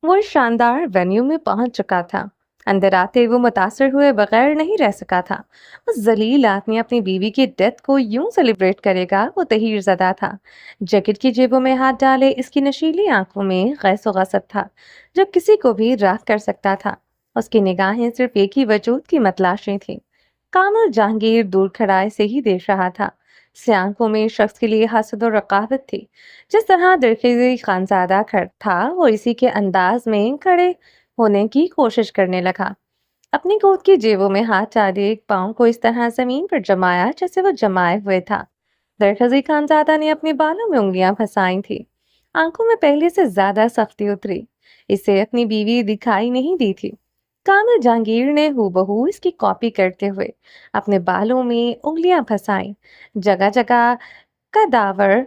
वो इस शानदार वेन्यू में पहुंच चुका था। अंदर आते वो मुतासर हुए बगैर नहीं रह सका था। उस जलील आदमी अपनी बीवी की डेथ को यूं सेलिब्रेट करेगा, वो तहीर ज़दा था। जैकेट की जेबों में हाथ डाले इसकी नशीली आंखों में गैस गसब था, जो किसी को भी राख कर सकता था। उसकी निगाहें सिर्फ एक ही वजूद की मतलाशी थी। कामल जहांगीर दूर खड़ा से ही देख रहा था। से आंखों में शख्स के लिए हसद और रकाबत थी। जिस तरह दिलखिजी खानजादा खड़ था, वो इसी के अंदाज में खड़े होने की कोशिश करने लगा। अपनी गोद की जेबों में हाथ डाले एक पाँव को इस तरह जमीन पर जमाया जैसे वो जमाए हुए था। दरखजी खानजादा ने अपने बालों में उंगलियां फंसाई थी। आंखों में पहले से ज्यादा सख्ती उतरी। इसे अपनी बीवी दिखाई नहीं दी थी। कामिल जहांगीर ने हूबहू इसकी कॉपी करते हुए अपने बालों में उंगलियां फंसाई। जगह जगह कदावर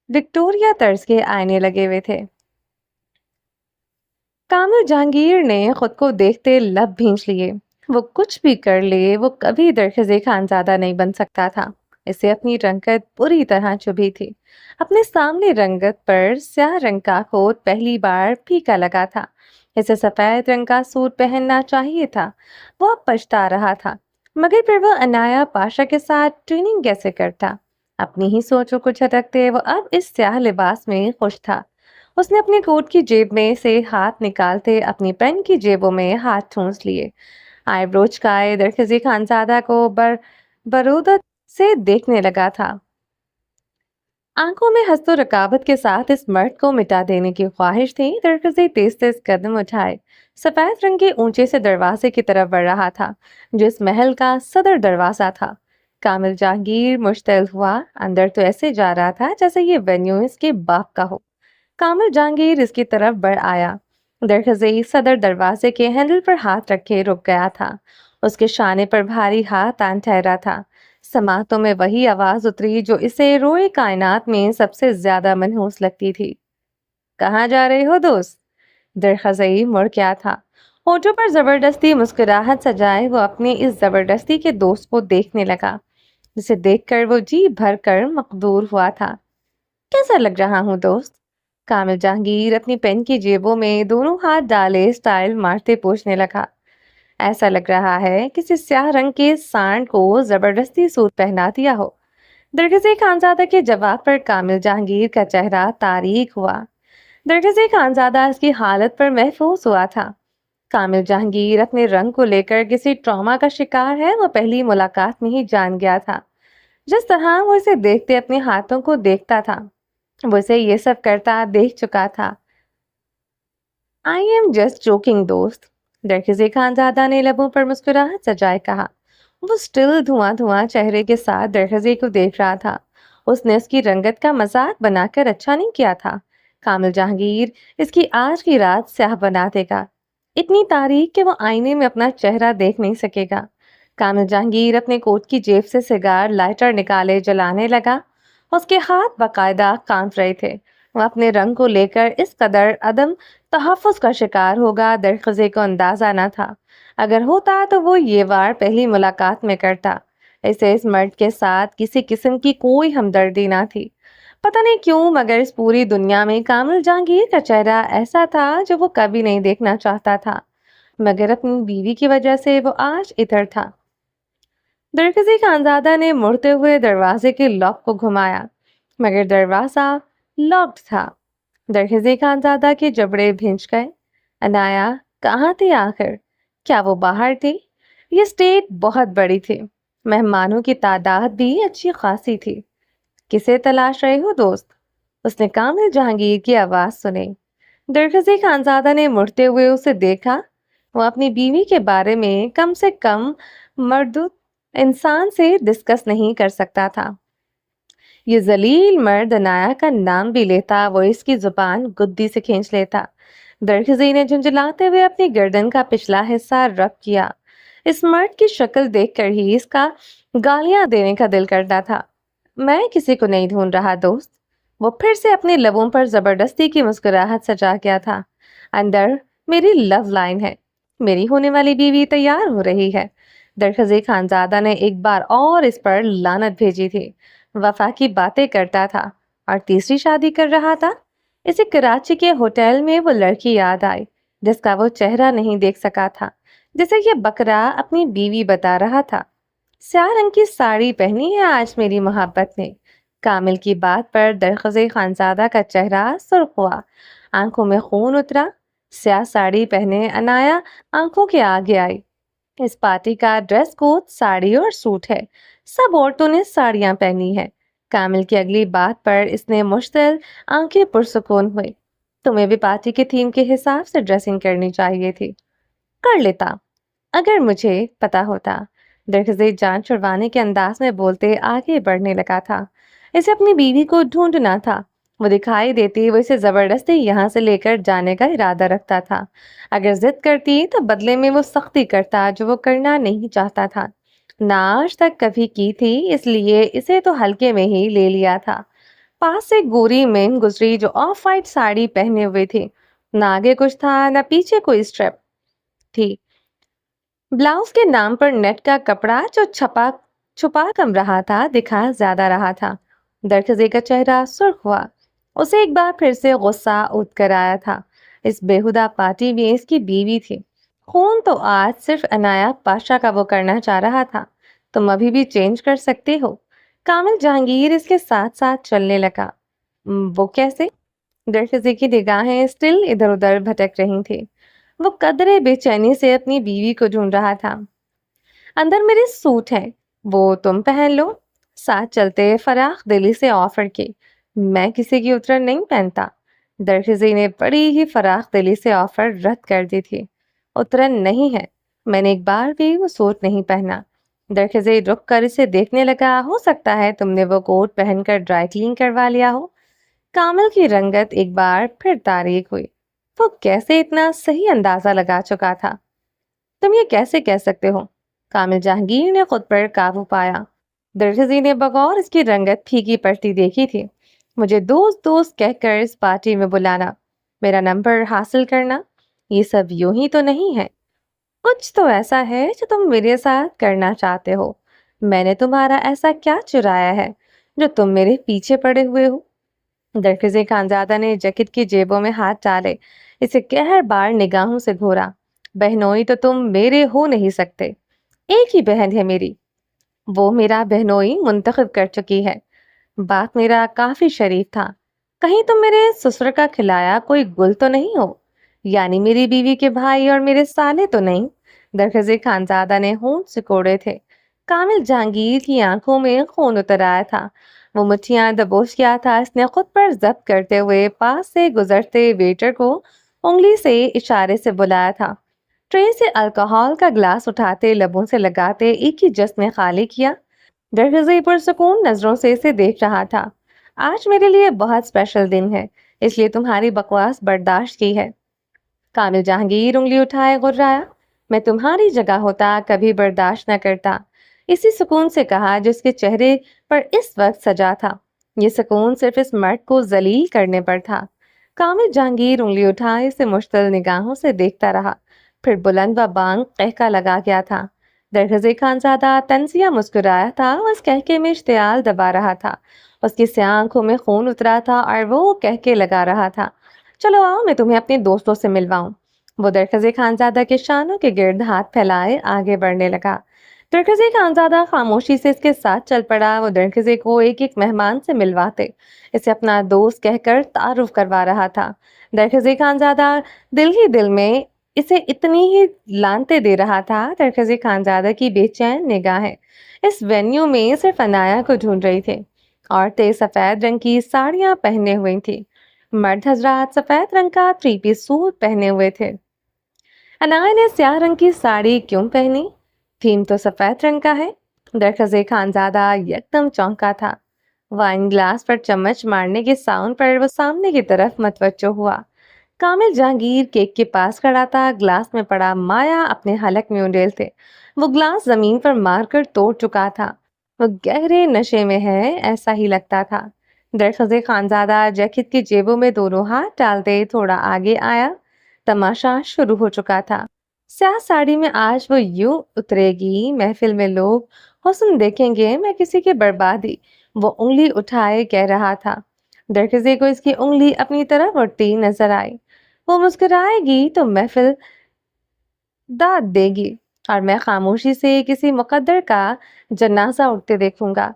विक्टोरिया तर्ज के आईने लगे हुए थे। कामिल जहांगीर ने खुद को देखते लब भींच लिए। वो कुछ भी कर ले, वो कभी दरख्ज़े खानजादा नहीं बन सकता था। इसे अपनी रंगत पूरी तरह चुभी थी। अपने सामने रंगत पर स्याह रंग का कोट पहली बार फीका लगा था। इसे सफेद रंग का सूट पहनना चाहिए था। वो अब पछता रहा था, मगर फिर वो अनाया पाशा के साथ ट्रेनिंग कैसे करता। अपनी ही सोचों को झटकते वो अब इस स्याह लिबास में खुश था। उसने अपने कोट की जेब में से हाथ निकालते अपनी पेन की जेबों में हाथ ठूंस लिए। आईब्रोज का दरखजी खानजादा को बरूदत से देखने लगा था। आंखों में हंसतो रकाबत के साथ इस मर्द को मिटा देने की ख्वाहिश थी। दरखजी तेज तेज कदम उठाए सफेद रंग के ऊंचे से दरवाजे की तरफ बढ़ रहा था, जो इस महल का सदर दरवाजा था। कामिल जहांगीर मुश्तैल हुआ। अंदर तो ऐसे जा रहा था जैसे ये वेन्यू इसके बाप का हो। कामिल जहांगीर इसकी तरफ बढ़ आया। दरखज़ई सदर दरवाजे के हैंडल पर हाथ रखे रुक गया था। उसके शाने पर भारी हाथ आन ठहरा था। समातों में वही आवाज उतरी जो इसे रोए कायनात में सबसे ज्यादा मनहूस लगती थी। कहाँ जा रहे हो दोस्त? दरखज़ई मुड़ गया था। होठों पर जबरदस्ती मुस्कुराहट सजाए वो अपने इस जबरदस्ती के दोस्त को देखने लगा, जिसे देखकर वो जी भर कर मकदूर हुआ था। कैसा लग रहा हूँ दोस्त? कामिल जहांगीर अपनी पेन की जेबों में दोनों हाथ डाले स्टाइल मारते पूछने लगा। ऐसा लग रहा है किसी स्याह रंग के सांड को जबरदस्ती सूट पहना दिया हो। दरगज़े खानजादा के जवाब पर कामिल जहांगीर का चेहरा तारीक हुआ। दरगज़े खानजादा इसकी हालत पर महफूज हुआ था। कामिल जहांगीर अपने रंग को लेकर किसी ट्रॉमा का शिकार है, वो पहली मुलाकात में ही जान गया था। जिस तरह वो इसे देखते अपने हाथों को देखता था, वो इसे ये सब करता देख चुका था। आई एम जस्ट जोकिंग दोस्त, दरखिज़े खानजादा ने लबों पर मुस्कुराहट सजाए कहा। वो स्टिल धुआं धुआं चेहरे के साथ दरखिज़े को देख रहा था। उसने उसकी रंगत का मजाक बनाकर अच्छा नहीं किया था। कामिल जहांगीर इसकी आज की रात स्याह बना देगा, इतनी तारीख कि वो आईने में अपना चेहरा देख नहीं सकेगा। कामिल जहांगीर अपने कोट की जेब से सिगार लाइटर निकाले जलाने लगा। उसके हाथ बाकायदा कांप रहे थे। वो अपने रंग को लेकर इस कदर अदम तहफ़्फ़ुज़ का शिकार होगा, दरख़्ज़े को अंदाजा न था। अगर होता तो वो ये वार पहली मुलाकात में करता। इसे इस मर्द के साथ किसी किस्म की कोई हमदर्दी ना थी। पता नहीं क्यों, मगर इस पूरी दुनिया में कामिल जहांगीर का चेहरा ऐसा था जो वो कभी नहीं देखना चाहता था, मगर अपनी बीवी की वजह से वो आज इधर था। दरकजी खानजादा ने मुड़ते हुए दरवाजे के लॉक को घुमाया, मगर दरवाजा लॉक्ड था। दरकजी खानजादा के जबड़े भिंच गए। अनाया कहाँ थी आखिर? क्या वो बाहर थी? ये स्टेट बहुत बड़ी थी, मेहमानों की तादाद भी अच्छी खासी थी। किसे तलाश रहे हो दोस्त? उसने कामिल जहांगीर की आवाज सुनी। दरकजी खानजादा ने मुड़ते हुए उसे देखा। वो अपनी बीवी के बारे में कम से कम मर्द इंसान से डिस्कस नहीं कर सकता था। ये जलील मर्द अनाया का नाम भी लेता, वो इसकी जुबान गुद्दी से खींच लेता। दरखजी ने झुंझलाते हुए अपनी गर्दन का पिछला हिस्सा रब किया। इस मर्द की शक्ल देखकर ही इसका गालियां देने का दिल करता था। मैं किसी को नहीं ढूंढ रहा दोस्त। वो फिर से अपने लबों पर जबरदस्ती की मुस्कुराहट सजा गया था। अंदर मेरी लव लाइन है। मेरी होने वाली बीवी तैयार हो रही है। दरखजी खानजादा ने एक बार और इस पर लानत भेजी थी। वफा की बातें करता था और तीसरी शादी कर रहा था। इसे कराची के होटल में वो लड़की याद आई जिसका वो चेहरा नहीं देख सका था, जिसे ये बकरा अपनी बीवी बता रहा था। स्याह रंग की साड़ी पहनी है आज मेरी मोहब्बत ने। कामिल की बात पर दरख्ज़े खानजादा का चेहरा सुर्ख हुआ, आंखों में खून उतरा। स्याह साड़ी पहने अनाया आंखों के आगे आई। इस पार्टी का ड्रेस कोड साड़ी और सूट है। सब औरतों ने साड़ियां पहनी है। कामिल की अगली बात पर इसने मुश्तिल आंखें पुरसुकून हुई। तुम्हें भी पार्टी के थीम के हिसाब से ड्रेसिंग करनी चाहिए थी। कर लेता अगर मुझे पता होता। दरख्ज़े जान छुड़वाने के अंदाज में बोलते आगे बढ़ने लगा था। इसे अपनी बीवी को ढूंढना था। वो दिखाई देती वो इसे जबरदस्ती यहाँ से लेकर जाने का इरादा रखता था। अगर जिद करती तो बदले में वो सख्ती करता जो वो करना नहीं चाहता था। ना आज तक कभी की थी, इसलिए इसे तो हल्के में ही ले लिया था। पास से गोरी मेम गुजरी जो ऑफ वाइट साड़ी पहने हुए थी। ना आगे कुछ था ना पीछे कोई स्ट्रेप थी। ब्लाउज के नाम पर नेट का कपड़ा जो छपा छुपा कम रहा था दिखा ज्यादा रहा था। दरख्ज़े का चेहरा सुर्ख हुआ। उसे एक बार फिर से गुस्सा उठ कर आया था। इस बेहुदा पार्टी में इसकी बीवी थी। खून तो आज सिर्फ अनाया पाशा का वो करना चाह रहा था। तुम अभी भी चेंज कर सकते हो। कामिल जहांगीर इसके साथ साथ चलने लगा। वो कैसे?" दरख्ज़े की निगाहें स्टिल इधर उधर भटक रही थी। वो कदरे बेचैनी से अपनी बीवी को ढूंढ रहा था। अंदर मेरे सूट है, वो तुम पहन लो। साथ चलते फराख दिली से ऑफर की। मैं किसी की उतरन नहीं पहनता। दरख्ज़ी ने बड़ी ही फराख दिली से ऑफर रद्द कर दी थी। उतरन नहीं है, मैंने एक बार भी वो सूट नहीं पहना। दरख्ज़ी रुक कर इसे देखने लगा। हो सकता है तुमने वो कोट पहनकर ड्राई क्लीन करवा लिया हो। कामिल की रंगत एक बार फिर तारीक हुई। वो कैसे इतना सही अंदाजा लगा चुका था। तुम ये कैसे कह सकते हो? कामिल जहांगीर ने खुद पर काबू पाया। दरख्ज़ी ने बगौर इसकी रंगत फीकी पड़ती देखी थी। मुझे दोस्त दोस्त कहकर इस पार्टी में बुलाना, मेरा नंबर हासिल करना, ये सब यूं ही तो नहीं है। कुछ तो ऐसा है जो तुम मेरे साथ करना चाहते हो। मैंने तुम्हारा ऐसा क्या चुराया है जो तुम मेरे पीछे पड़े हुए हो? दरख्ज़े खानजादा ने जैकेट की जेबों में हाथ डाले। इसे कहर बार निगाहों से घूरा। बहनोई तो तुम मेरे हो नहीं सकते। एक ही बहन है मेरी, वो मेरा बहनोई मुंतखब कर चुकी है। बाप मेरा काफी शरीफ था। कहीं तुम मेरे ससुर का खिलाया कोई गुल तो नहीं हो? यानी मेरी बीवी के भाई और मेरे साले तो नहीं? दरख्ज़े खानजादा ने होंठ सिकोड़े थे। कामिल जहांगीर की आंखों में खून उतर आया था। वो मुठ्ठियां दबोच गया था। इसने खुद पर जब्त करते हुए पास से गुजरते वेटर को उंगली से इशारे से बुलाया था। ट्रे से अल्कोहल का ग्लास उठाते लबों से लगाते एक ही जश्न में खाली किया। दरख्ज़े पुरसुकून नजरों से इसे देख रहा था। आज मेरे लिए बहुत स्पेशल दिन है, इसलिए तुम्हारी बकवास बर्दाश्त की है। कामिल जहांगीर उंगली उठाए गुर्राया। मैं तुम्हारी जगह होता कभी बर्दाश्त न करता। इसी सुकून से कहा जिसके चेहरे पर इस वक्त सजा था। ये सुकून सिर्फ इस मर्द को जलील करने पर था। कामिल जहांगीर उंगली उठाए इसे मुश्तिल निगाहों से देखता रहा। फिर बुलंद व बांग कहका लगा गया था। दरख्ज़े खानज़ादा तंजिया मुस्कुराया था। उस कहके में इश्तियाल दबा रहा था। उसकी स्याह आंखों में खून उतरा था और वो कहके लगा रहा था, चलो आओ मैं तुम्हें अपने दोस्तों से मिलवाऊं। वो दरख्ज़े खानज़ादा के शानों के गिर्द हाथ फैलाए आगे बढ़ने लगा। दरख्ज़े खानज़ादा खामोशी से इसके साथ चल पड़ा। वो दरख्ज़े को एक एक मेहमान से मिलवाते इसे अपना दोस्त कहकर तारुफ करवा रहा था। दरख्ज़े खानज़ादा दिल ही दिल में इसे इतनी ही लानते दे रहा था। दरख्ज़े खानज़ादा की बेचैन निगाहें इस वेन्यू में सिर्फ अनाया को ढूंढ रही थी। औरतें सफ़ेद रंग की साड़ियाँ पहने हुई थी। मर्द हजरात सफेद रंग का थ्री पीस सूट पहने हुए थे। अनाया ने स्याह रंग की साड़ी क्यों पहनी? थीम तो सफेद रंग का है। दरख्ज़े खानज़ादा एकदम चौंका था। वाइन ग्लास पर चम्मच मारने के साउंड पर वो सामने की तरफ मतवज्जो हुआ। कामिल जहांगीर केक के पास खड़ा था। ग्लास में पड़ा माया अपने हलक में उंडेल थे। वो ग्लास जमीन पर मारकर तोड़ चुका था। वो गहरे नशे में है, ऐसा ही लगता था। दरख्ज़े खानज़ादा जैकेट की जेबों में दोनों हाथ डालते थोड़ा आगे आया। तमाशा शुरू हो चुका था। स्याह साड़ी में आज वो यूं उतरेगी, महफिल में लोग हुस्न देखेंगे, मैं किसी की बर्बादी। वो उंगली उठाए कह रहा था। दरख्ज़े को इसकी उंगली अपनी तरफ उठती नजर आई। वो मुस्कुराएगी तो महफिल दाद देगी और मैं खामोशी से किसी मुकद्दर का जनाजा उठते देखूंगा।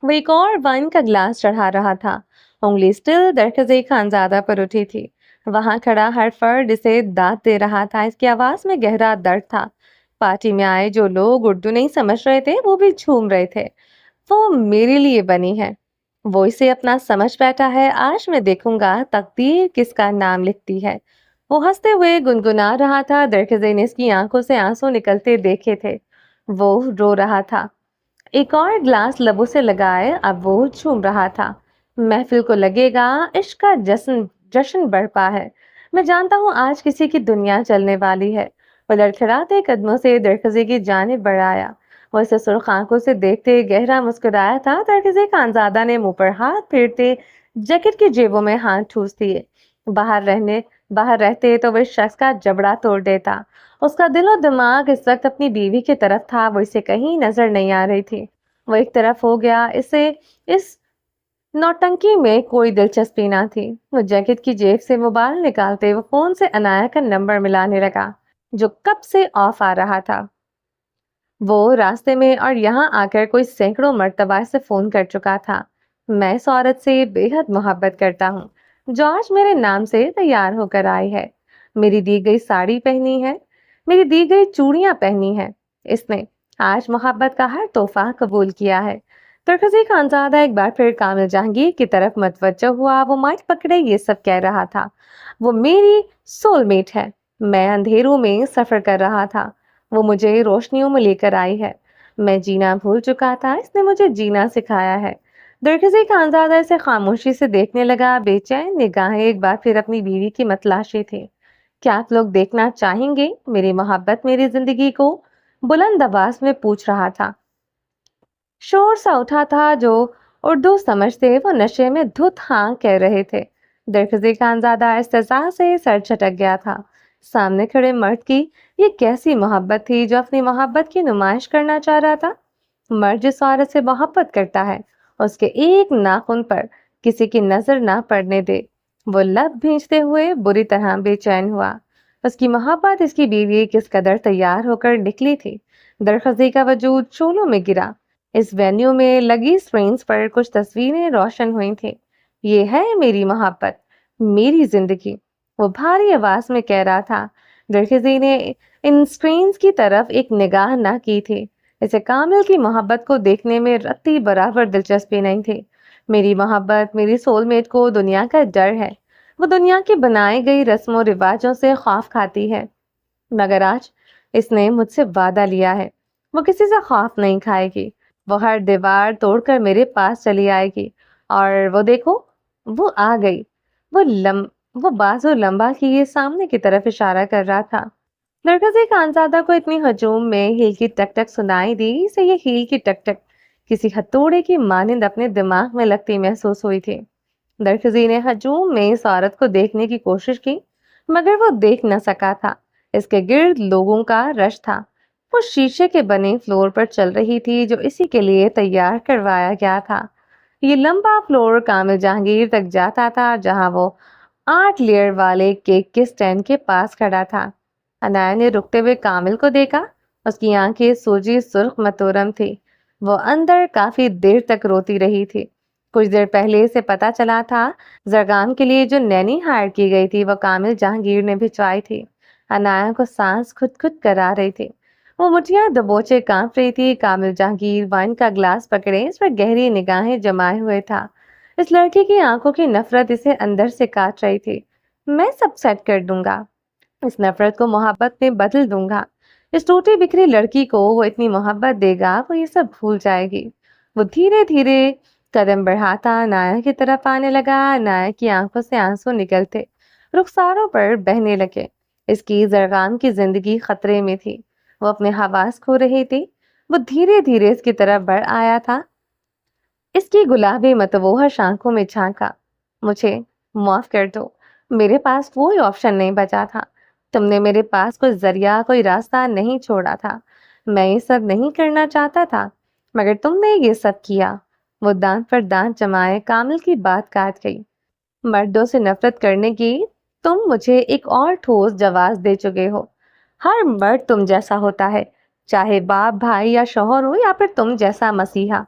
वो एक और वाइन का ग्लास चढ़ा रहा था। उंगली स्टिल दरख्ज़े खानजादा पर उठी थी। वहां खड़ा हर फर्द इसे दाद दे रहा था। इसकी आवाज में गहरा दर्द था। पार्टी में आए जो लोग उर्दू नहीं समझ रहे थे वो भी झूम रहे थे। वो मेरे लिए बनी है। वो इसे अपना समझ बैठा है। आज मैं देखूंगा तकदीर किसका नाम लिखती है। वो हंसते हुए गुनगुना रहा था। दरख्ज़े ने इसकी आंखों से आंसू निकलते देखे थे। वो रो रहा था। एक और ग्लास लबों से लगाए अब वो झूम रहा था। महफिल को लगेगा इश्क का जश्न जश्न बरपा है। मैं जानता हूँ आज किसी की दुनिया चलने वाली है। वो लड़खड़ाते कदमों से दरख्ज़े की जानिब बढ़ाया। वो इसे सुर्ख आंखों से देखते गहरा मुस्कुराया था। दरख्ज़े खानजादा ने मुंह पर हाथ फेरते जैकेट की जेबों में हाथ ठूस दिए। बाहर रहते तो वह शख्स का जबड़ा तोड़ देता। उसका दिलो दिमाग इस वक्त अपनी बीवी की तरफ था। वो इसे कहीं नजर नहीं आ रही थी। वो एक तरफ हो गया। इसे इस नौटंकी में कोई दिलचस्पी ना थी। वो जैकेट की जेब से मोबाइल निकालते वो फोन से अनाया का नंबर मिलाने लगा जो कब से ऑफ आ रहा था। वो रास्ते में और यहाँ आकर कोई सैकड़ों मर्तबा से फोन कर चुका था। मैं इस औरत से बेहद मोहब्बत करता हूँ जो आज मेरे नाम से तैयार होकर आई है। मेरी दी गई साड़ी पहनी है। मेरी दी गई चूड़ियां पहनी है। इसने आज मोहब्बत का हर तोहफा कबूल किया है। तुर्कजी खानजादा एक बार फिर कामिल जहांगीर की तरफ मतवज्जो हुआ। वो माइक पकड़े ये सब कह रहा था। वो मेरी सोलमेट है। मैं अंधेरों में सफर कर रहा था। वो मुझे रोशनियों में लेकर आई है। मैं जीना भूल चुका था। इसने मुझे जीना सिखाया है। दरख्ज़े खानजादा इसे खामोशी से देखने लगा। बेचैन निगाहें एक बार फिर अपनी बीवी की मतलाशी थी। क्या आप लोग देखना चाहेंगे मेरी मोहब्बत मेरी जिंदगी को? बुलंद आवाज में पूछ रहा था। शोर सा उठा था। जो उर्दू समझते वो नशे में धुत हाँ कह रहे थे। दरख्ज़े खानजादा इस्तेज़ा से सर झटक गया था। सामने खड़े मर्द की ये कैसी मोहब्बत थी जो अपनी मोहब्बत की नुमाइश करना चाह रहा था। मर्द जिस औरत से मोहब्बत करता है उसके एक नाखून पर किसी की नजर ना पड़ने दे। वो लब भींचते हुए बुरी तरह बेचैन हुआ। उसकी मोहब्बत इसकी बीवी किस कदर तैयार होकर निकली थी। दरख्ज़े का वजूद शोलों में गिरा। इस वेन्यू में लगी स्क्रीन्स पर कुछ तस्वीरें रोशन हुई थी। ये है मेरी मोहब्बत मेरी जिंदगी। वो भारी आवाज में कह रहा था। दरख्ज़े ने इन स्क्रीन्स की तरफ एक निगाह ना की थी। इसे कामिल की मोहब्बत को देखने में रत्ती बराबर दिलचस्पी नहीं थी। मेरी मोहब्बत मेरी सोलमेट को दुनिया का डर है। वो दुनिया की बनाई गई रस्मों रिवाजों से खौफ खाती है। मगर आज इसने मुझसे वादा लिया है वो किसी से खौफ नहीं खाएगी। वो हर दीवार तोड़कर मेरे पास चली आएगी। और वो देखो वो आ गई। वो लम वो बाजू लंबा किए सामने की तरफ इशारा कर रहा था। नरगिस खानजादा को इतनी हजूम में हील की टक टक सुनाई दी। इसे ये हील की टक टक किसी हथौड़े की मानिंद अपने दिमाग में लगती महसूस हुई थी। दरखजी ने हजूम में इस औरत को देखने की कोशिश की मगर वो देख न सका था। इसके गिर्द लोगों का रश था। वो शीशे के बने फ्लोर पर चल रही थी जो इसी के लिए तैयार करवाया गया था। ये लंबा फ्लोर कामिल जहांगीर तक जाता था जहां वो 8 लेयर वाले केक के स्टैंड के पास खड़ा था। अनाया ने रुकते हुए कामिल को देखा। उसकी आंखें सूजी सुर्ख मतोरम थी। वो अंदर काफी देर तक रोती रही थी। कुछ देर पहले से पता चला था जरगाम के लिए जो नैनी हायर की गई थी वो कामिल जहांगीर ने भिजवाई थी। अनाया को सांस खुद खुद करा रही थी। वो मुठियां दबोचे कांप रही थी। कामिल जहांगीर वाइन का ग्लास पकड़े इस पर गहरी निगाहें जमाए हुए था। इस लड़के की आंखों की नफरत इसे अंदर से काट रही थी। मैं सब सेट कर दूंगा। इस नफरत को मोहब्बत में बदल दूंगा। इस टूटी बिखरी लड़की को वो इतनी मोहब्बत देगा वो ये सब भूल जाएगी। वो धीरे धीरे कदम बढ़ाता नाया की तरफ आने लगा। नाया की आंखों से आंसू निकलते रुखसारों पर बहने लगे। इसकी जरगाम की जिंदगी खतरे में थी। वो अपने हवास खो रही थी। वो धीरे धीरे इसकी तरफ बढ़ आया था। इसकी गुलाबी मतवोहश आंखों में झांका। मुझे माफ कर दो। मेरे पास कोई ऑप्शन नहीं बचा था। तुमने मेरे पास कोई जरिया कोई रास्ता नहीं छोड़ा था। मैं ये सब नहीं करना चाहता था मगर तुमने ये सब किया। وہ दांत पर दांत जमाए कामिल की बात काट गई। मर्दों से नफरत करने की तुम मुझे एक और ठोस जवाब दे चुके हो। हर मर्द तुम जैसा होता है, चाहे बाप, भाई या शौहर हो या फिर तुम जैसा मसीहा।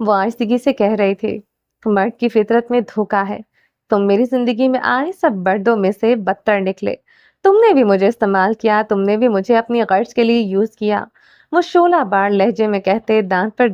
वो आजिज़ी से कह रहे थे, मर्द की फितरत में धोखा है। तुम मेरी जिंदगी में आए सब मर्दों में से बदतर निकले। तुमने भी मुझे इस्तेमाल किया, तुमने भी मुझे अपनी गर्ज के लिए यूज किया। वो शोला बार लहजे में कहते दांत पर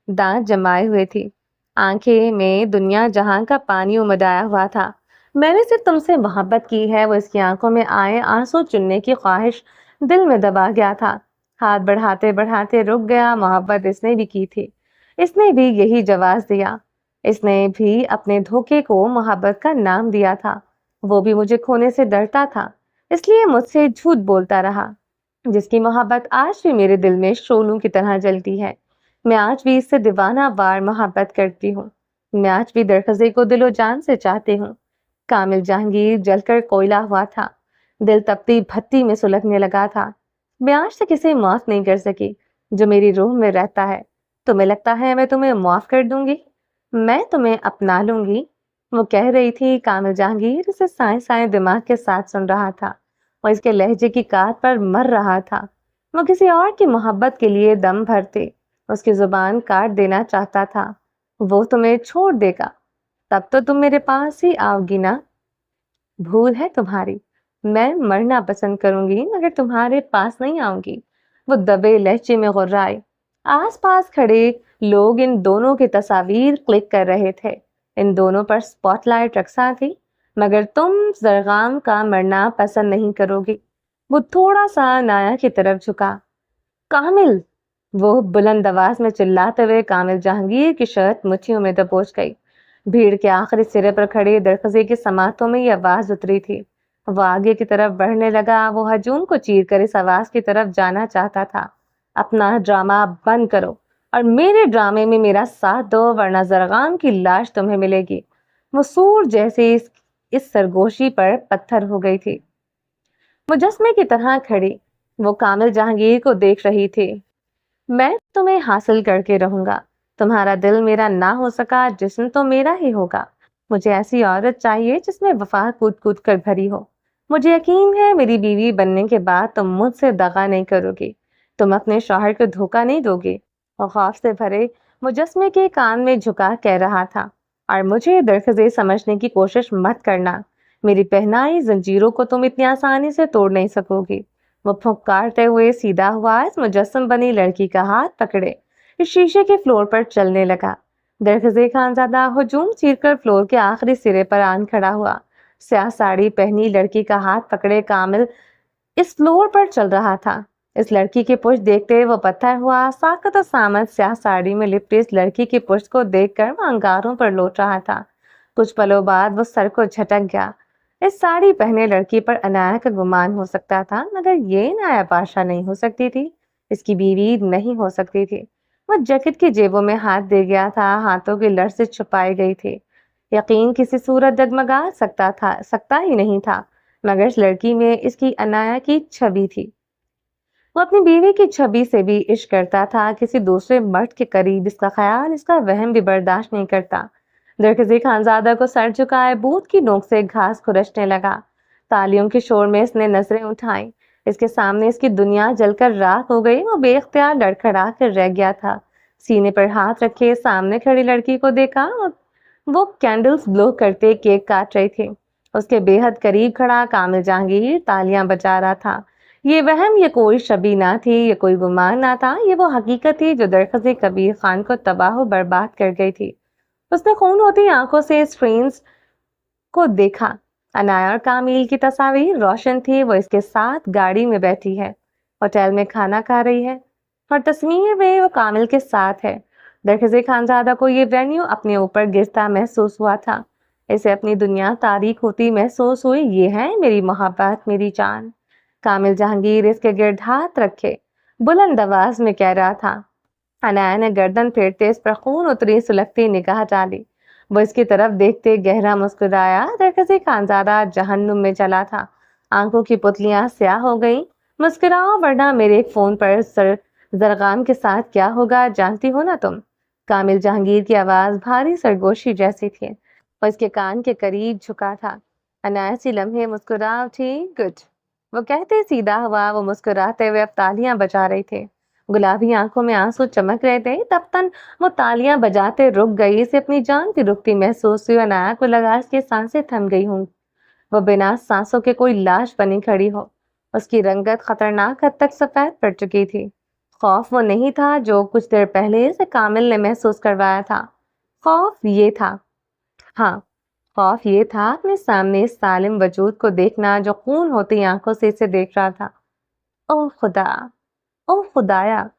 दांत जमाए हुए थी। आंखें में दुनिया जहां का पानी उमड़ाया हुआ था। मैंने सिर्फ तुमसे मोहब्बत की है, वो इसकी आंखों में आए आंसू चुनने की ख्वाहिश दिल में दबा गया था। हाथ बढ़ाते बढ़ाते रुक गया। मोहब्बत इसने भी की थी, इसने भी यही जवाब दिया। इसने भी अपने धोखे को मोहब्बत का नाम दिया था। वो भी मुझे खोने से डरता था, इसलिए मुझसे झूठ बोलता रहा। जिसकी मोहब्बत आज भी मेरे दिल में शोलों की तरह जलती है। मैं आज भी इससे दीवाना वार मोहब्बत करती हूँ। मैं आज भी दरखजे को दिलो जान से चाहती हूँ। कामिल जहांगीर जलकर कोयला हुआ था। दिल तपती भट्टी में सुलगने लगा था। मैं आज तक इसे माफ नहीं कर सकी जो मेरी रूह में रहता है। तुम्हें लगता है मैं तुम्हें माफ कर दूंगी? मैं तुम्हें अपना लूंगी। वो कह रही थी। कामिल जहांगीर इसे साए साए दिमाग के साथ सुन रहा था और इसके लहजे की काट पर मर रहा था। वो किसी और की मोहब्बत के लिए दम भरते उसकी जुबान काट देना चाहता था। वो तुम्हें छोड़ देगा तब तो तुम मेरे पास ही आओगी ना। भूल है तुम्हारी, मैं मरना पसंद करूंगी मगर तुम्हारे पास नहीं आऊंगी। वो दबे लहजे में गुर्राए। आसपास खड़े लोग इन दोनों की तस्वीर क्लिक कर रहे थे। इन दोनों पर स्पॉटलाइट रखा थी। मगर तुम जरगाम का मरना पसंद नहीं करोगी। वो थोड़ा सा नाया की तरफ झुका। कामिल, वो बुलंद आवाज में चिल्लाते हुए कामिल जहांगीर की शर्ट मुट्ठियों में दबोच गई। भीड़ के आखिरी सिरे पर खड़े दरखजे की समातों में ये आवाज उतरी थी। वो आगे की तरफ बढ़ने लगा। वो हजूम को चीर कर इस आवाज की तरफ जाना चाहता था। अपना ड्रामा बंद करो और मेरे ड्रामे में मेरा साथ दो, वरना जरगाम की लाश तुम्हें मिलेगी। वो सूर जैसे इस सरगोशी पर पत्थर हो गई थी। मुजस्मे की तरह खड़ी वो कामिल जहांगीर को देख रही थी। मैं तुम्हें हासिल करके रहूंगा। तुम्हारा दिल मेरा ना हो सका, जिस्म तो मेरा ही होगा। मुझे ऐसी औरत चाहिए जिसमें वफा कूद कूद कर भरी हो। मुझे यकीन है मेरी बीवी बनने के बाद तुम मुझसे दगा नहीं करोगी। तुम अपने शौहर को धोखा नहीं दोगे। और खौफ से भरे मुजस्मे के कान में झुका कह रहा था, और मुझे दरख्जे समझने की कोशिश मत करना। मेरी पहनाई जंजीरों को तुम इतनी आसानी से तोड़ नहीं सकोगी। वो फुंकारते हुए सीधा हुआ इस मुजस्सम बनी लड़की का हाथ पकड़े इस शीशे के फ्लोर पर चलने लगा। दरख्जे खानजादा हुजूम चीरकर फ्लोर के आखिरी सिरे पर आन खड़ा हुआ। स्याह साड़ी पहनी लड़की का हाथ पकड़े कामिल इस फ्लोर पर चल रहा था। इस लड़की की पुष्ट देखते वो पत्थर हुआ। साकत और सामत स्याह साड़ी में लिपटी इस लड़की की पुष्ट को देखकर वो अंगारों पर लौट रहा था। कुछ पलों बाद वो सर को झटक गया। इस साड़ी पहने लड़की पर अनाया का गुमान हो सकता था, मगर ये नाया पाशा नहीं हो सकती थी। इसकी बीवी नहीं हो सकती थी। वह जैकेट की जेबों में हाथ दे गया था। हाथों की लड़ से छुपाई गई थी। यकीन किसी सूरत डगमगा सकता ही नहीं था, मगर इस लड़की में इसकी अनाया की छवि थी। वो अपनी बीवी की छवि से भी इश्क करता था। किसी दूसरे मर्द के करीब इसका ख्याल, इसका वहम भी बर्दाश्त नहीं करता। दरखजी खानजादा को सर झुकाए बूथ की नोक से घास खुरचने लगा। तालियों के शोर में इसने नजरें उठाई। इसके सामने इसकी दुनिया जलकर राख हो गई। वो बेख्तियार लड़खड़ा कर रह गया था। सीने पर हाथ रखे सामने खड़ी लड़की को देखा। वो कैंडल्स ब्लो करते केक काट रही थी। उसके बेहद करीब खड़ा कामिल जहांगीर तालियां बजा रहा था। ये वहम, ये कोई शबी ना थी, ये कोई गुमान ना था, ये वो हकीकत थी जो दरख्जे कबीर खान को तबाह बर्बाद कर गई थी। उसने खून होती आंखों से स्क्रीन्स को देखा। अनाया और कामिल की तस्वीर रोशन थी। वो इसके साथ गाड़ी में बैठी है, होटल में खाना खा रही है, और तस्वीर में वो कामिल के साथ है। दरख्जे खानजादा को ये वेन्यू अपने ऊपर गिरता महसूस हुआ था। इसे अपनी दुनिया तारीख होती महसूस हुई। ये है मेरी मोहब्बत, मेरी जान। कामिल जहांगीर इसके गिर्द हाथ रखे बुलंद आवाज में कह रहा था। अनाया ने गर्दन फेरते इस पर खून उतरी सुलगती निगाह डाली। वो इसकी तरफ देखते गहरा मुस्कुराया। दरख्जे खानजादा जहन्नुम में चला था। आंखों की पुतलियां स्याह हो गईं। मुस्कुराओ वरना मेरे फोन पर जरगाम के साथ क्या होगा जानती हो ना तुम। कामिल जहांगीर की आवाज भारी सरगोशी जैसी थी और इसके कान के करीब झुका था। अनायासी लम्हे मुस्कुरा उठी। गुड, वो कहते सीधा हुआ। वो मुस्कुराते हुए अब तालियां बजा रही थी। गुलाबी आंखों में आंसू चमक रहे थे। तब तक वो तालियां बजाते रुक गई। इसे अपनी जान की रुकती महसूस हुई। अनाया को लगा इसकी सांसें थम गई हूँ। वो बिना सांसों के कोई लाश बनी खड़ी हो। उसकी रंगत खतरनाक हद तक सफेद पड़ चुकी थी। खौफ वो नहीं था जो कुछ देर पहले से कामिल ने महसूस करवाया था। खौफ ये था, हाँ, खौफ ये था अपने सामने इस सालिम वजूद को देखना जो खून होती आंखों से इसे देख रहा था। ओह खुदा, ओह खुदाया!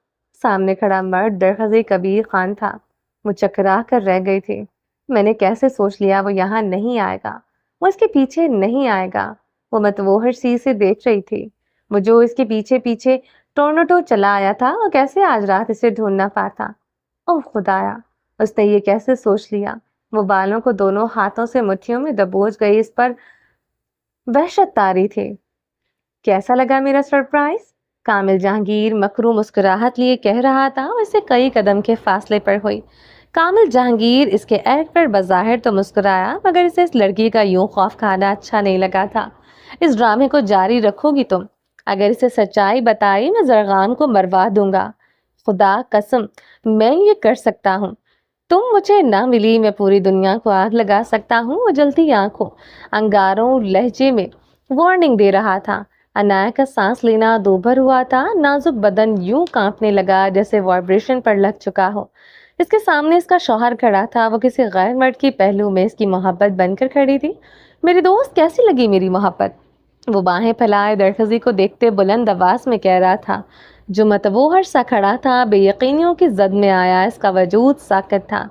सामने खड़ा मर्द दरखज़े कबीर खान था। वो चकरा कर रह गई थी। मैंने कैसे सोच लिया वो यहाँ नहीं आएगा, वो इसके पीछे नहीं आएगा। वो मतवोहर सी से देख रही थी। वो जो इसके पीछे पीछे टोरंटो चला आया था, वो कैसे आज रात इसे ढूंढ ना पाता। ओह खुदाया, उसने ये कैसे सोच लिया। वो बालों को दोनों हाथों से मुट्ठियों में दबोच गई। इस पर वहशत तारी थी। कैसा लगा मेरा सरप्राइज? कामिल जहांगीर मकरू मुस्कुराहट लिए कह रहा था। वैसे कई कदम के फासले पर हुई। कामिल जहांगीर इसके ऐब पर बज़ाहिर तो मुस्कुराया, मगर इसे इस लड़की का यूं खौफ खाना अच्छा नहीं लगा था। इस ड्रामे को जारी रखोगी तुम? अगर इसे सच्चाई बताई मैं जरगान को मरवा दूंगा। खुदा कसम मैं ये कर सकता हूँ। तुम मुझे ना मिली मैं पूरी दुनिया को आग लगा सकता हूँ। वो जलती आंखों, अंगारों लहजे में वार्निंग दे रहा था। अनाया का सांस लेना दूभर हुआ था। नाजुक बदन यूं कांपने लगा जैसे वाइब्रेशन पर लग चुका हो। इसके सामने इसका शौहर खड़ा था। वो किसी गैर मर्द की पहलू में इसकी मोहब्बत बनकर खड़ी थी। मेरी दोस्त कैसी लगी मेरी मोहब्बत? वो बाहें फैलाए दरखजी को देखते बुलंद आवाज में कह रहा था। जो मतवोहर सा खड़ा था बेयकीनियों की जद में आया। इसका वजूद साकत था।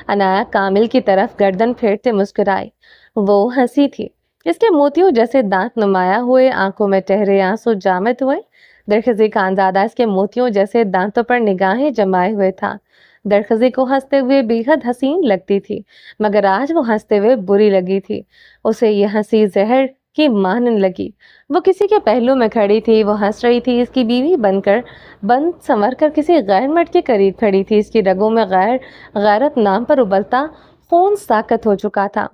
अनाया कामिल की तरफ गर्दन फेरते मुस्कुराई। वो हंसी थी। इसके मोतियों जैसे दांत नुमाया हुए, आंखों में ठहरे आंसू जामिद हुए। दरखजी खानजादा इसके मोतियों जैसे दांतों पर निगाहें जमाए हुए था। दरखजी को हंसते हुए बेहद हसीन लगती थी, मगर आज वो हंसते हुए बुरी लगी थी। उसे ये हंसी जहर की मानने लगी। वो किसी के पहलू में खड़ी थी। वो हंस रही थी। इसकी बीवी बनकर बंद संवर कर किसी गैर मर्द के करीब खड़ी थी। इसकी रगों में गैरत नाम पर उबलता खून साकत हो चुका था।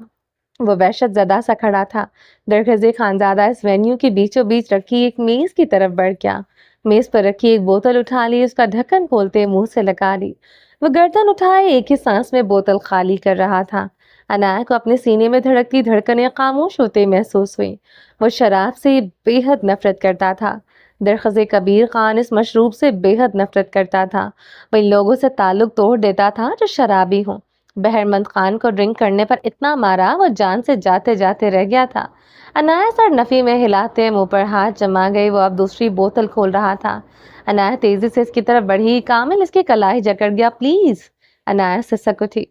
वो वहशत ज़दा सा खड़ा था। दरखज़े खानज़ादा इस वेन्यू के बीचों बीच रखी एक मेज़ की तरफ बढ़ गया। मेज़ पर रखी एक बोतल उठा ली। उसका ढक्कन खोलते मुंह से लगा ली। वो गर्दन उठाए एक ही सांस में बोतल खाली कर रहा था। अनाया को अपने सीने में धड़कती धड़कनें खामोश होते महसूस हुई। वो शराब से बेहद नफरत करता था। दरखज़े कबीर खान इस मशरूब से बेहद नफरत करता था। वो इन लोगों से ताल्लुक तोड़ देता था जो शराबी हों। बहरमंद खान को ड्रिंक करने पर इतना मारा वो जान से जाते जाते रह गया था। अनाया सर नफी में हिलाते मुंह पर हाथ जमा गई। वो अब दूसरी बोतल खोल रहा था। अनाया तेजी से इसकी तरफ बढ़ी। कामिल इसकी कलाई जकड़ गया। प्लीज! अनाया सिसक उठी।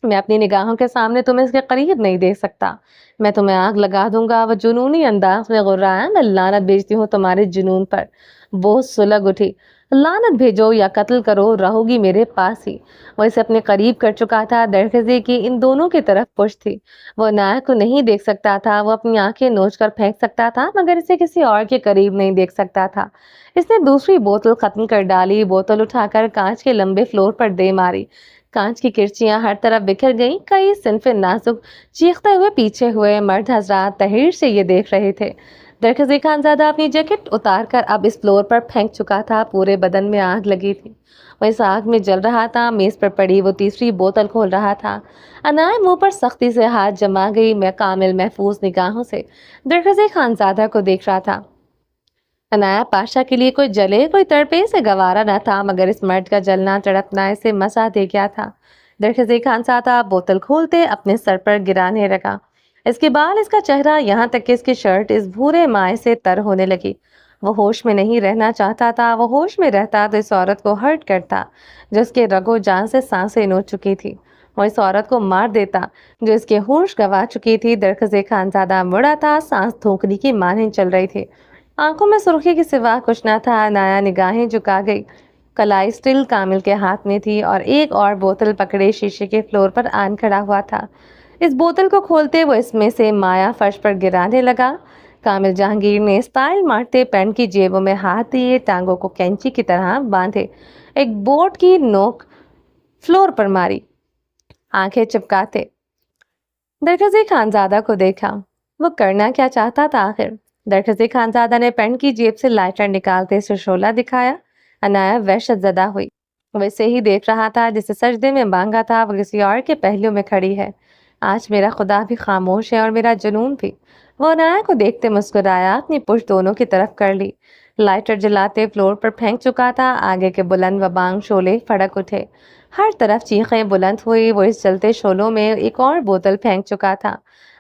मैं अपनी निगाहों के सामने तुम्हें इसके करीब नहीं देख सकता। मैं तुम्हें आग लगा दूंगा। वो जुनूनी अंदाज में गुर्राया। मैं लानत भेजती हूँ तुम्हारे जुनून पर। वो सुलग उठी। लानत भेजो या कत्ल करो, रहोगी मेरे पास ही। वो इसे अपने करीब कर चुका था। दरखज़े की इन दोनों की तरफ पुश थी। वो नायक को नहीं देख सकता था। वो अपनी आंखें नोच कर फेंक सकता था, मगर इसे किसी और के करीब नहीं देख सकता था। इसने दूसरी बोतल खत्म कर डाली। बोतल उठाकर कांच के लंबे फ्लोर पर दे मारी। कांच की किरचियां हर तरफ बिखर गईं। कई सिन्फे नाजुक चीखते हुए पीछे हुए। मर्द हजरात तहीर से ये देख रहे थे। दरखज़े खानज़ादा अपनी जैकेट उतार कर अब इस फ्लोर पर फेंक चुका था। पूरे बदन में आग लगी थी। वह इस आग में जल रहा था। मेज पर पड़ी वो तीसरी बोतल खोल रहा था। अनाया मुंह पर सख्ती से हाथ जमा गई। मैं कामिल महफूज निगाहों से दरखज़े खानज़ादा को देख रहा था। अनाया पाशा के लिए कोई जले कोई तड़पे से गवारा न था, मगर इस मर्द का जलना तड़पना इसे मसा दे गया था। दरखज़े खानज़ादा बोतल खोलते अपने सर पर गिराने लगा। इसके बाल, इसका चेहरा, यहाँ तक कि इसकी शर्ट इस भूरे माए से तर होने लगी। वो होश में नहीं रहना चाहता था। वो होश में रहता तो इस औरत को हर्ट करता जो इसके रगो जान से सांसें नोच चुकी थी। वो इस औरत को मार देता जो इसके होश गंवा चुकी थी। दरखज़े खानज़ादा मुड़ा था। सांस थूकने की मानें चल रही थी। आंखों में सुर्खी के सिवा कुछ न था। अनाया निगाहें झुका गई। कलाई स्टिल कामिल के हाथ में थी और एक और बोतल पकड़े शीशे के फ्लोर पर आन खड़ा हुआ था। इस बोतल को खोलते वो इसमें से माया फर्श पर गिराने लगा। कामिल जहांगीर ने स्टाइल मारते पैंट की जेबों में हाथ दिए, टांगों को कैंची की तरह बांधे। एक बोर्ड की नोक फ्लोर पर मारी, आंखें चिपकाते दरखज़ी खानजादा को देखा। वो करना क्या चाहता था आखिर? दरखज़ी खानजादा ने पेंट की जेब से लाइटर निकालते से शोला दिखाया। अनाया वहशत ज़दा हुई। वैसे ही देख रहा था जिसे सजदे में मांगा था वो किसी और के पहलू में खड़ी है। आज मेरा खुदा भी खामोश है और मेरा जुनून भी। वो अनाया को देखते मुस्कुराया, अपनी पुश्त दोनों की तरफ कर ली। लाइटर जलाते फ्लोर पर फेंक चुका था। आगे के बुलंद व बांग शोले फड़क उठे। हर तरफ चीखें बुलंद हुई। वो इस जलते शोलों में एक और बोतल फेंक चुका था।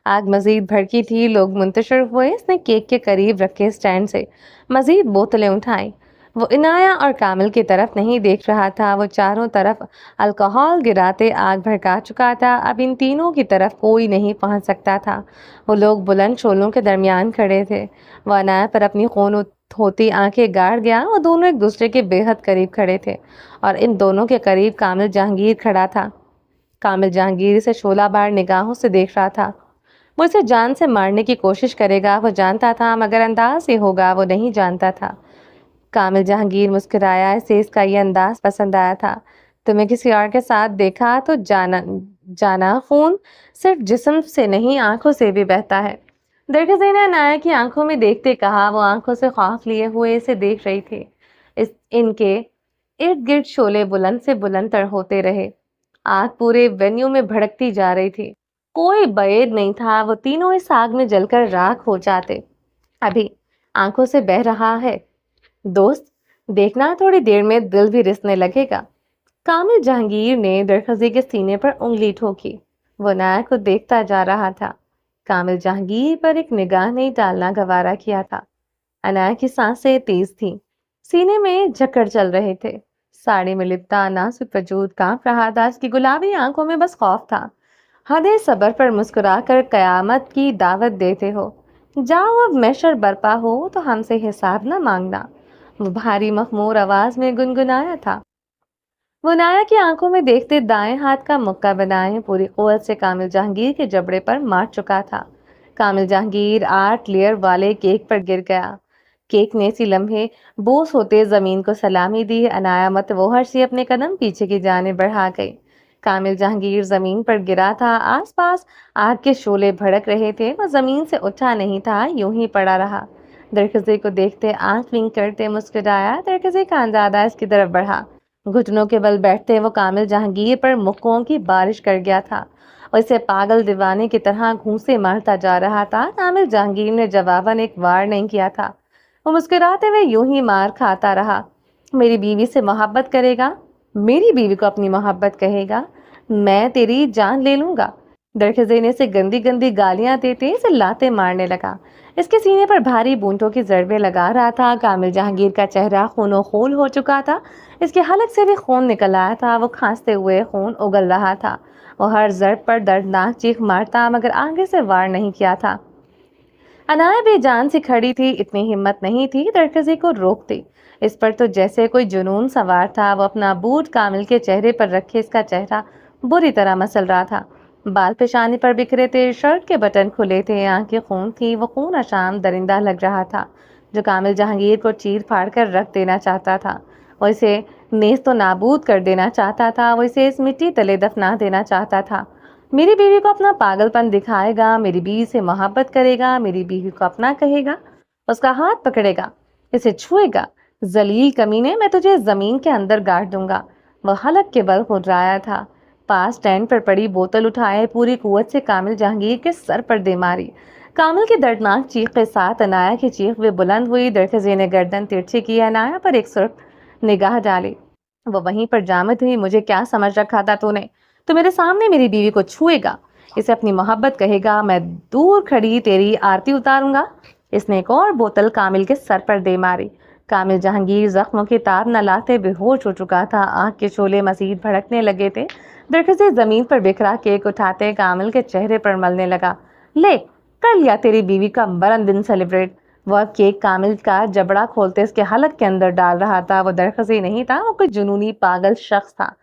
आग मजीद भड़की थी। लोग मुंतशिर हुए। इसने केक के करीब रखे स्टैंड से मजीद बोतलें उठाई। वो इनाया और कामिल की तरफ नहीं देख रहा था। वो चारों तरफ अल्कोहल गिराते आग भड़का चुका था। अब इन तीनों की तरफ कोई नहीं पहुंच सकता था। वो लोग बुलंद शोलों के दरमियान खड़े थे। वो अनाया पर अपनी खून होती आंखें गाड़ गया। वो दोनों एक दूसरे के बेहद करीब खड़े थे और इन दोनों के करीब कामिल जहांगीर खड़ा था। कामिल जहांगीर से शोला बार निगाहों से देख रहा था। वो इसे जान से मारने की कोशिश करेगा वो जानता था, मगर अंदाज से होगा वो नहीं जानता था। कामिल जहांगीर मुस्कुराया। इसे इसका ये अंदाज पसंद आया था। तुम्हें किसी और के साथ देखा तो जाना जाना खून सिर्फ जिस्म से नहीं आंखों से भी बहता है। दरगज़ी ने अनाया की आंखों में देखते कहा। वो आंखों से खौफ लिए हुए इसे देख रही थी। इनके इर्द गिर्द शोले बुलंद से बुलंद तर होते रहे। आग पूरे वेन्यू में भड़कती जा रही थी। कोई बैद नहीं था। वो तीनों इस आग में जलकर राख हो जाते। अभी आंखों से बह रहा है। दोस्त, देखना थोड़ी देर में दिल भी रिसने लगेगा। कामिल जहांगीर ने दरखज़ी के सीने पर उंगली ठोकी। वो अनाया को देखता जा रहा था। कामिल जहांगीर पर एक निगाह नहीं डालना गवारा किया था। अनाया की सांसें तेज थीं। सीने में झक्कड़ चल रहे थे। साड़ी में लिपटा नाजुक वजूद कांप रहा था। उसकी गुलाबी आंखों में बस खौफ था। हदे सबर पर मुस्कुराकर कयामत की दावत देते हो। जाओ, अब मैशर बरपा हो तो हमसे हिसाब न मांगना। वो भारी मखमूर आवाज में गुनगुनाया था। वो नाया की आंखों में देखते दाएं हाथ का मुक्का बनाए पूरी कुव्वत से कामिल जहांगीर के जबड़े पर मार चुका था। कामिल जहांगीर 8 लेयर वाले केक पर गिर गया। केक ने इसी लम्हे बोस होते जमीन को सलामी दी। अनाया मतवोहर से अपने कदम पीछे की जाने बढ़ा गई। कामिल जहांगीर जमीन पर गिरा था। आसपास आग के शोले भड़क रहे थे। वह जमीन से उठा नहीं था, यूं ही पड़ा रहा। दरखज़ी को देखते आंख विंक करते मुस्कुराया। दरखज़ी खानज़ादा इसकी तरफ बढ़ा। घुटनों के बल बैठते वो कामिल जहांगीर पर मुक्कों की बारिश कर गया था और इसे पागल दीवाने की तरह घूंसे मारता जा रहा था। कामिल जहांगीर ने जवाबन एक वार नहीं किया था। वो मुस्कुराते हुए यूं ही मार खाता रहा। मेरी बीवी से मोहब्बत करेगा, मेरी बीवी को अपनी मोहब्बत कहेगा, मैं तेरी जान ले लूंगा। दरखज़ी ने इसे गंदी गंदी गालियां देते इसे लाते मारने लगा। इसके सीने पर भारी बूंटों की जरबे लगा रहा था। कामिल जहांगीर का चेहरा खूनो खून हो चुका था। इसके हलक से भी खून निकल आया था। वो खांसते हुए खून उगल रहा था। वो हर जर्ब पर दर्दनाक चीख मारता, मगर आगे से वार नहीं किया था। अनाया बेजान सी खड़ी थी। इतनी हिम्मत नहीं थी दरखज़ी को रोकती। इस पर तो जैसे कोई जुनून सवार था। वो अपना बूट कामिल के चेहरे पर रखे इसका चेहरा बुरी तरह मसल रहा था। बाल पेशानी पर बिखरे थे, शर्ट के बटन खुले थे, आंखें खून थी। वो खून अशाम दरिंदा लग रहा था जो कामिल जहांगीर को चीर फाड़ कर रख देना चाहता था। वो इसे नेस्त तो नाबूद कर देना चाहता था। वो इसे इस मिट्टी तले दफना देना चाहता था। मेरी बीवी को अपना पागलपन दिखाएगा, मेरी बीवी से मोहब्बत करेगा, मेरी बीवी को अपना कहेगा, उसका हाथ पकड़ेगा, इसे छुएगा। जलील कमीने, मैं तुझे जमीन के अंदर गाड़ दूंगा। वह हलक के बल हुर्राया था। पास स्टैंड पर पड़ी बोतल उठाए पूरी कुव्वत से कामिल जहांगीर के सर पर दे मारी। कामिल की दर्दनाक चीख के साथ अनाया की चीख भी बुलंद हुई। दरखज़ी ने गर्दन तिरछी की। अनाया पर एक सुर्ख निगाह डाली। वो वहीं पर जामद हुई। मुझे क्या समझ रखा था तूने? तो मेरे सामने मेरी बीवी को छुएगा, इसे अपनी मोहब्बत कहेगा, मैं दूर खड़ी तेरी आरती उतारूंगा। इसने एक और बोतल कामिल के सर पर दे मारी। कामिल जहांगीर जख्मों की ताब न लाते बेहोश हो चुका था। आंख के शोले मजीद भड़कने लगे थे। दरखज़ी जमीन पर बिखरा केक उठाते कामिल के चेहरे पर मलने लगा। ले, कर लिया तेरी बीवी का मरण दिन सेलिब्रेट। वह केक कामिल का जबड़ा खोलते इसके हलक के अंदर डाल रहा था। वो दरखज़ी नहीं था, वो कोई जुनूनी पागल शख्स था।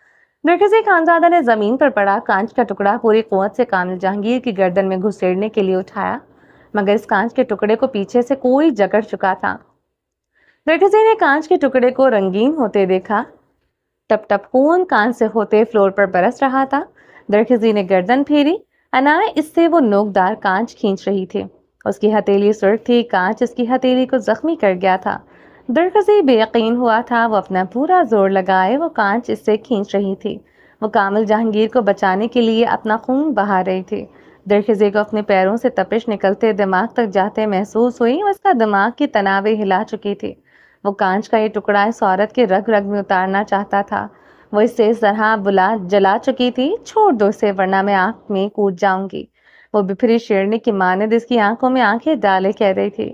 दरखज़ी खानज़ादा ने जमीन पर पड़ा कांच का टुकड़ा पूरी कुव्वत से कामिल जहांगीर की गर्दन में घुसेड़ने के लिए उठाया, मगर इस कांच के टुकड़े को पीछे से कोई जकड़ चुका था। दरखज़ी ने कांच के टुकड़े को रंगीन होते देखा। टप टप खून कान से होते फ्लोर पर बरस रहा था। दरखजी ने गर्दन फेरी। अनाया इससे वो नोकदार कांच खींच रही थी। उसकी हथेली सुर्ख थी, कांच उसकी हथेली को जख्मी कर गया था। दरखजी बेयकीन हुआ था, वो अपना पूरा जोर लगाए वो कांच इससे खींच रही थी। वो कामिल जहांगीर को बचाने के लिए अपना खून बहा रही थी। दरखजी को अपने पैरों से तपिश निकलते दिमाग तक जाते महसूस हुई। उसका दिमाग की तनावे हिला चुकी थी। वो कांच का ये टुकड़ा इस औरत के रग रग में उतारना चाहता था। वो इसे इस तरह बुला जला चुकी थी। छोड़ दो इसे, वरना मैं आंख में कूद जाऊंगी, वो बिफरी शेरनी की मानद इसकी आंखों में आंखें डाले कह रही थी।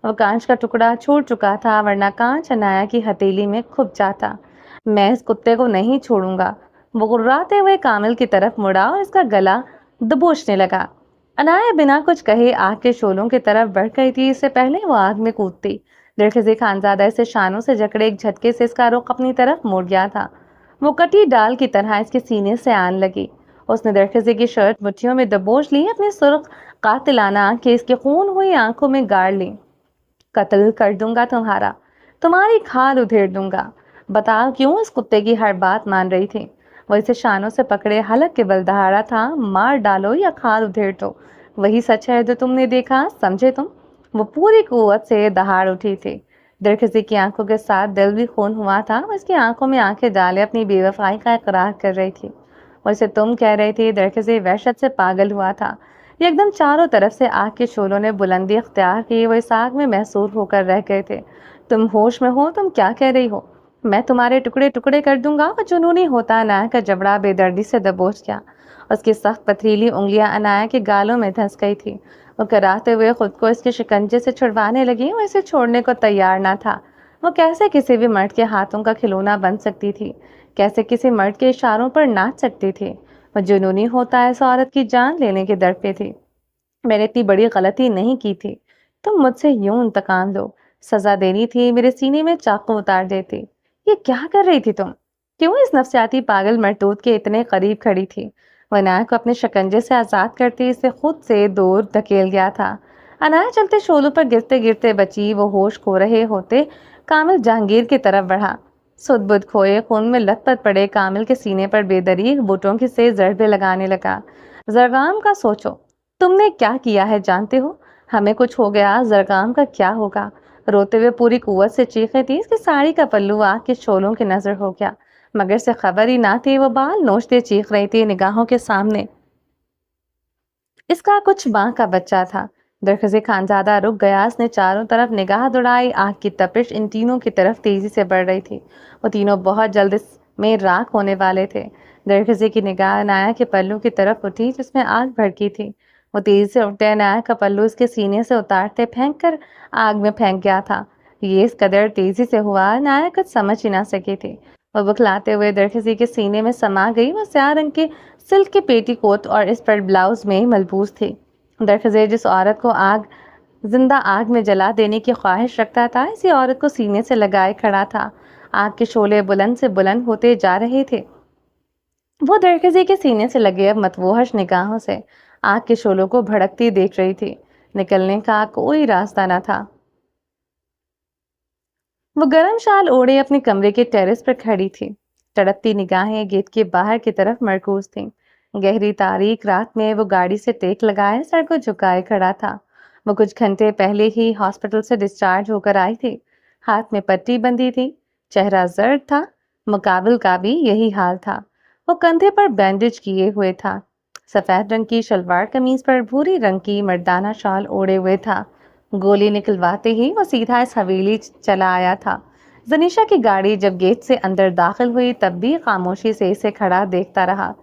वो कांच का टुकड़ा छूट चुका था, वरना कांच अनाया की हथेली में खुप जाता। मैं इस कुत्ते को नहीं छोड़ूंगा। वो गुर्राते हुए कामिल की तरफ मुड़ा और इसका गला दबोचने लगा। अनाया बिना कुछ कहे आग के शोलों की तरफ बढ़ गई थी। इससे पहले वो आग में कूदती, दिलखिजी खानजादा इसे शानों से जकड़े एक झटके से इसका रुख अपनी तरफ मोड़ गया था। वो कटी डाल की तरह इसके सीने से आन लगी। उसने दरखजी की शर्ट मुट्ठियों में दबोच ली, अपनी सुर्ख कातिलाना आंखें इसके खून हुई आंखों में गाड़ ली। कत्ल कर दूंगा तुम्हारा, तुम्हारी खाल उधेड़ दूंगा। बताओ क्यों इस कुत्ते की हर बात मान रही थी। वो इसे शानों से पकड़े हलक के बल दहाड़ा था। मार डालो या खाल उधेड़ दो, वही सच है जो तुमने देखा, समझे तुम। वो पूरी कुव्वत से दहाड़ उठी थी। दरखजी की आंखों के साथ दिल भी खून हुआ था। वो इसकी आंखों में आंखें डाले अपनी बेवफाई का इकरार कर रही थी। और इसे तुम कह रही थी। दरखजी वहशत से पागल हुआ था। ये एकदम चारों तरफ से आग के शोलों ने बुलंदी अख्तियार की। वो इस आग में महसूर होकर रह गए थे। तुम होश में हो? तुम क्या कह रही हो? मैं तुम्हारे टुकड़े टुकड़े कर दूंगा। वो जुनूनी होता अनाया का जबड़ा बेदर्दी से दबोच गया। उसकी सख्त पथरीली उंगलियां अनाया के गालों में धंस गई थी। वो कराहते हुए खुद को इसके शिकंजे से छुड़वाने लगी। वो इसे छोड़ने को तैयार ना था। वो कैसे किसी भी मर्द के हाथों का खिलौना बन सकती थी? कैसे किसी मर्द के इशारों पर नाच सकती थी? वो जुनूनी होता इस औरत की जान लेने के दर पे थी। मैंने इतनी बड़ी गलती नहीं की थी। तुम मुझसे यूं इंतकाम लो। सजा देनी थी, मेरे सीने में चाकू उतार देती। ये क्या कर रही थी तुम? क्यों इस नफसियाती पागल मरदूद के इतने करीब खड़ी थी? वह अनाया को अपने शिकंजे से आजाद करते इसे खुद से दूर धकेल गया था। अनाया चलते शोलों पर गिरते गिरते बची। वो होश खो रहे होते कामिल जहांगीर की तरफ बढ़ा। सुध बुध खोए खून में लथपथ पड़े कामिल के सीने पर बेदरीग बूटों की से जरबे लगाने लगा। जरगाम का सोचो, तुमने क्या किया है जानते हो? हमें कुछ हो गया, जरगाम का क्या होगा? रोते हुए पूरी कुव्वत से चीखे थी। इसकी साड़ी का पल्लू आग के शोलों की नजर हो गया, मगर से खबर ही ना थी। वो बाल नोचते चीख रही थी निगाहों के सामने। इसका कुछ माँ का बच्चा था। दरखजी खानजादा रुक गया। उसने चारों तरफ निगाह दौड़ाई। आग की तपिश इन तीनों की तरफ तेजी से बढ़ रही थी। वो तीनों बहुत जल्द इसमें राख होने वाले थे। दरखजी की निगाह अनाया के पल्लू की तरफ उठी जिसमें आग भड़की थी। वो तेजी से उठते अनाया का पल्लू इसके सीने से उतारते फेंक कर आग में फेंक गया था। ये इस कदर तेजी से हुआ अनाया कुछ समझ ही ना सकी थी। वो बुखलाते हुए दरखजी के सीने में समा गई। वो स्याह रंग के सिल्क के पेटीकोट और इस पर ब्लाउज में मलबूस थी। दरखजे जिस औरत को जिंदा आग में जला देने की ख्वाहिश रखता था, इसी औरत को सीने से लगाए खड़ा था। आग के शोले बुलंद से बुलंद होते जा रहे थे। वो दरखजे के सीने से लगे अब मतवोहश निगाहों से आग के शोलों को भड़कती देख रही थी। निकलने का कोई रास्ता न था। वो गरम शाल ओढ़े अपने कमरे के टेरेस पर खड़ी थी। तड़पती निगाहें गेट के बाहर की तरफ मरकूज थीं। गहरी तारीक रात में वो गाड़ी से टेक लगाए सर को झुकाए खड़ा था। वो कुछ घंटे पहले ही हॉस्पिटल से डिस्चार्ज होकर आई थी। हाथ में पट्टी बंधी थी, चेहरा जर्द था। मुकाबिल का भी यही हाल था। वो कंधे पर बैंडेज किए हुए था। सफेद रंग की शलवार कमीज पर भूरी रंग की मर्दाना शाल ओढ़े हुए था। गोली निकलवाते ही वो सीधा इस हवेली चला आया था। जनीशा की गाड़ी जब गेट से अंदर दाखिल हुई तब भी खामोशी से इसे खड़ा देखता रहा।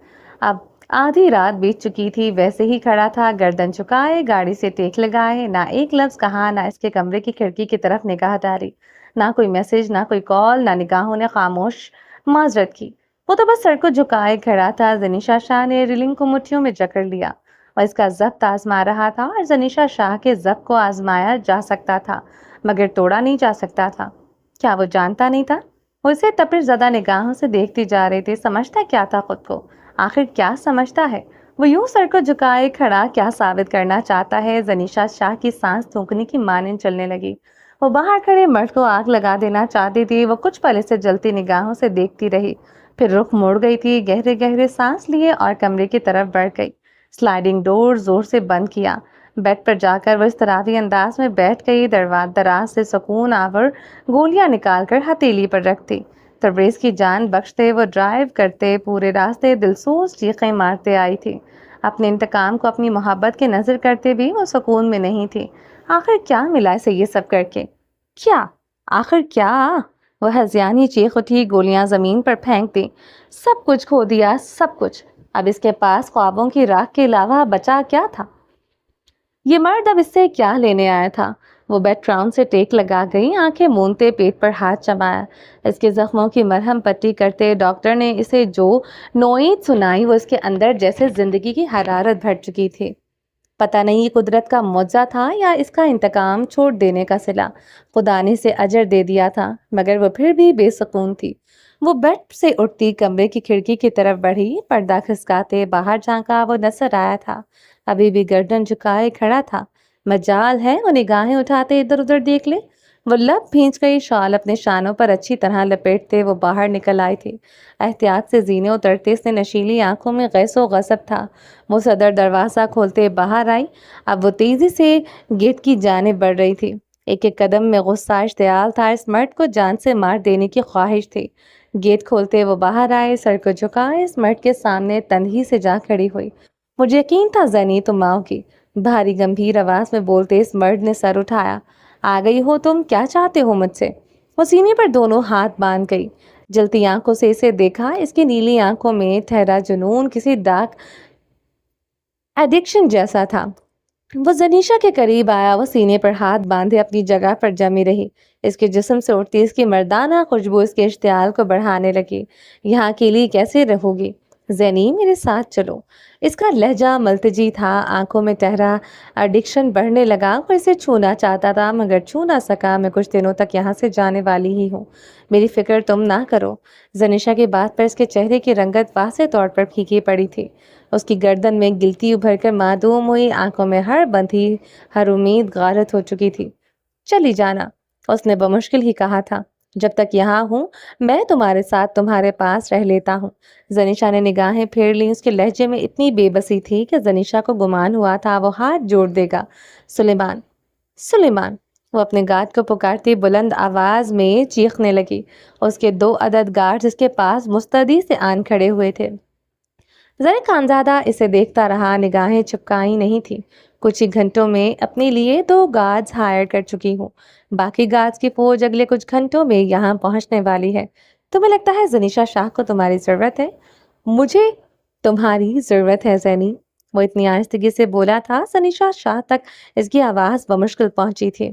अब आधी रात बीत चुकी थी, वैसे ही खड़ा था, गर्दन झुकाए, गाड़ी से टेक लगाए, ना एक लफ्ज कहा, ना इसके कमरे की खिड़की की तरफ निगाह डाली। ना कोई मैसेज, ना कोई कॉल, ना निगाहों ने खामोश माजरत की। वो तो बस सर को झुकाए खड़ा था। जनीशा शाह ने रिलिंग को मुट्ठियों में जकड़ लिया और इसका जब्त आजमा रहा था। और जनीशा शाह के जब्त को आजमाया जा सकता था मगर तोड़ा नहीं जा सकता था। क्या वो जानता नहीं था? वो इसे तपिश ज़दा निगाहों से देखती जा रही थी। समझता क्या था खुद को? आखिर क्या समझता है? وہ یوں سر کو جھکائے کھڑا کیا ثابت کرنا چاہتا ہے؟ زنیشا شاہ کی سانس تھوکنے کی مانند چلنے لگی۔ وہ باہر کھڑے مرد کو آگ لگا دینا چاہتی تھی۔ وہ کچھ پل اسے جلتی نگاہوں سے دیکھتی رہی، پھر رخ موڑ گئی تھی، گہرے گہرے سانس لیے اور کمرے کی طرف بڑھ گئی۔ سلائیڈنگ ڈور زور سے بند کیا۔ بیڈ پر جا کر وہ اضطرابی انداز میں بیٹھ گئی، دراز سے سکون آور گولیاں نکال کر ہتھیلی پر رکھتی۔ تبریز کی جان بخشتے وہ ڈرائیو کرتے پورے راستے دلسوز چیخیں مارتے آئی تھی۔ اپنے انتقام کو اپنی محبت کے نظر کرتے بھی وہ سکون میں نہیں تھی۔ آخر کیا ملا اسے یہ سب کر کے؟ کیا؟ آخر کیا؟ وہ ہذیانی چیخ اٹھی، گولیاں زمین پر پھینک دی۔ سب کچھ کھو دیا، سب کچھ۔ اب اس کے پاس خوابوں کی راکھ کے علاوہ بچا کیا تھا؟ یہ مرد اب اس سے کیا لینے آیا تھا؟ وہ بیڈ راؤنڈ سے ٹیک لگا گئی، آنکھیں مونتے پیٹ پر ہاتھ جمایا۔ اس کے زخموں کی مرہم پٹی کرتے ڈاکٹر نے اسے جو نوعیت سنائی وہ اس کے اندر جیسے زندگی کی حرارت بھر چکی تھی۔ پتہ نہیں یہ قدرت کا معجزہ تھا یا اس کا انتقام چھوڑ دینے کا صلہ۔ خدا نے اسے اجر دے دیا تھا، مگر وہ پھر بھی بے سکون تھی۔ وہ بیڈ سے اٹھتی کمرے کی کھڑکی کی طرف بڑھی، پردہ کھسکاتے باہر جھانکا۔ وہ نظر آیا تھا، ابھی بھی گردن جھکائے کھڑا تھا۔ مجال ہے وہ نگاہیں اٹھاتے ادھر ادھر دیکھ لے۔ وہ لب بھینچ گئی، شال اپنے شانوں پر اچھی طرح لپیٹتے وہ باہر نکل آئی تھی۔ احتیاط سے زینے اترتے اس نے نشیلی آنکھوں میں غیظ و غضب تھا۔ وہ صدر دروازہ کھولتے باہر آئی۔ اب وہ تیزی سے گیٹ کی جانب بڑھ رہی تھی۔ ایک ایک قدم میں غصہ اشتعال تھا، اس مرد کو جان سے مار دینے کی خواہش تھی۔ گیٹ کھولتے وہ باہر آئے، سر کو جھکائے اس مرد کے سامنے تنہی سے جا کھڑی ہوئی۔ مجھے یقین تھا زینی تم آؤ گی، بھاری گمبھیر آواز میں بولتے اس مرد نے سر اٹھایا۔ آ گئی ہو تم، کیا چاہتے ہو مجھ سے؟ وہ سینے پر دونوں ہاتھ باندھ گئی، جلتی آنکھوں سے اسے دیکھا۔ اس کی نیلی آنکھوں میں ٹھہرا جنون کسی ڈارک ایڈکشن جیسا تھا۔ وہ زنیشا کے قریب آیا، وہ سینے پر ہاتھ باندھے اپنی جگہ پر جمی رہی۔ اس کے جسم سے اٹھتی اس کی مردانہ خوشبو اس کے اشتعال کو بڑھانے لگی۔ یہاں اکیلی کیسے رہو گی؟ زینی میرے ساتھ چلو۔ اس کا لہجہ ملتجی تھا، آنکھوں میں ٹہرا ایڈکشن بڑھنے لگا۔ وہ اسے چھونا چاہتا تھا مگر چھو نہ سکا۔ میں کچھ دنوں تک یہاں سے جانے والی ہی ہوں، میری فکر تم نہ کرو۔ زنیشا کی بات پر اس کے چہرے کی رنگت واضح طور پر پھیکی پڑی تھی۔ اس کی گردن میں گلتی ابھر کر معدوم ہوئی، آنکھوں میں ہر بندھی ہر امید غارت ہو چکی تھی۔ چلی جانا، اس نے بمشکل ہی کہا تھا۔ جب تک یہاں ہوں میں تمہارے ساتھ تمہارے پاس رہ لیتا ہوں۔ زنیشا نے نگاہیں پھیر لیں، اس کے لہجے میں اتنی بے بسی تھی کہ زنیشا کو گمان ہوا تھا وہ ہاتھ جوڑ دے گا۔ سلیمان، سلیمان، وہ اپنے گارڈ کو پکارتی بلند آواز میں چیخنے لگی۔ اس کے 2 عدد گارڈز اس کے پاس مستعدی سے آن کھڑے ہوئے تھے۔ زر خانزادہ اسے دیکھتا رہا، نگاہیں چپکائی نہیں تھی۔ کچھ ہی گھنٹوں میں اپنے لیے 2 گارڈز ہائر کر چکی ہوں، باقی گارڈز کی فوج اگلے کچھ گھنٹوں میں یہاں پہنچنے والی ہے۔ تمہیں لگتا ہے زنیشا شاہ کو تمہاری ضرورت ہے؟ مجھے تمہاری ضرورت ہے زینی، وہ اتنی آہستگی سے بولا تھا زنیشا شاہ تک اس کی آواز بمشکل پہنچی تھی۔